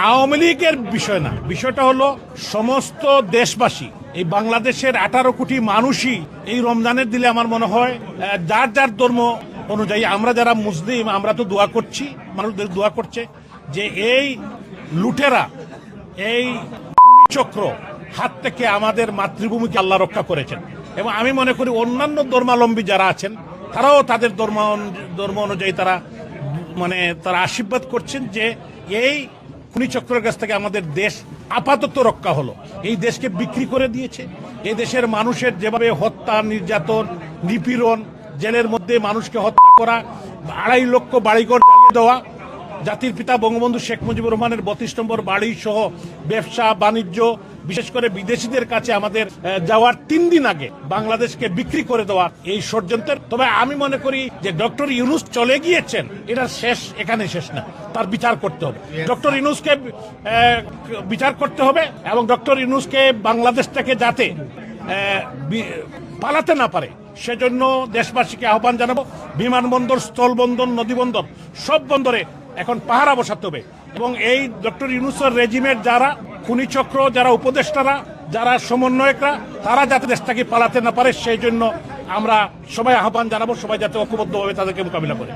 আওয়ামী লীগের বিষয় না, বিষয়টা হলো সমস্ত দেশবাসী, এই বাংলাদেশের 18 কোটি মানুষই এই রমজানের দিলে আমার মনে হয় যার যার ধর্ম অনুযায়ী, আমরা যারা মুসলিম আমরা তো দোয়া করছি, মানুষদের দোয়া করছে যে এই লুটেরা, এই চক্র হাত থেকে আমাদের মাতৃভূমিকে আল্লাহ রক্ষা করেছেন। এবং আমি মনে করি অন্যান্য ধর্মাবলম্বী যারা আছেন তারাও তাদের ধর্ম অনুযায়ী তারা আশীর্বাদ করছেন যে এই খুনি চক্রের কাছ থেকে আমাদের দেশ আপাতত রক্ষা হলো। এই দেশকে বিক্রি করে দিয়েছে। এই দেশের মানুষের যেভাবে হত্যা, নির্যাতন, নিপীড়ন, জেলের মধ্যে মানুষকে হত্যা করা, 2.5 লক্ষ বাড়িঘর জ্বালিয়ে দেওয়া, জাতির পিতা বঙ্গবন্ধু শেখ মুজিবুর রহমানের 32 নম্বর বাড়ি সহ ব্যবসা বাণিজ্য, বিশেষ করে বিদেশিদের কাছে আমাদের যাওয়ার 3 দিন আগে বাংলাদেশকে বিক্রি করে দেওয়া এই ষড়যন্ত্রের। তবে আমি মনে করি যে ডক্টর ইউনূস চলে গিয়েছেন, এটা শেষ, এখানে শেষ না, তার বিচার করতে হবে। ডক্টর ইউনূসকে বিচার করতে হবে এবং ডক্টর ইউনূসকে বাংলাদেশ থেকে যাতে পালাতে না পারে সেজন্য দেশবাসীকে আহ্বান জানাবো। বিমানবন্দর, স্থলবন্দর, নদীবন্দর, সব বন্দরে এখন পাহারা বসাতে হবে এবং এই ডক্টর ইউনূসের রেজিমের যারা খুনি চক্র, যারা উপদেষ্টারা, যারা সমন্বয়করা, তারা যাতে দেশ থেকে পালাতে না পারে সেই জন্য আমরা সবাই আহ্বান জানাবো, সবাই যাতে ঐক্যবদ্ধভাবে তাদেরকে মোকাবিলা করে।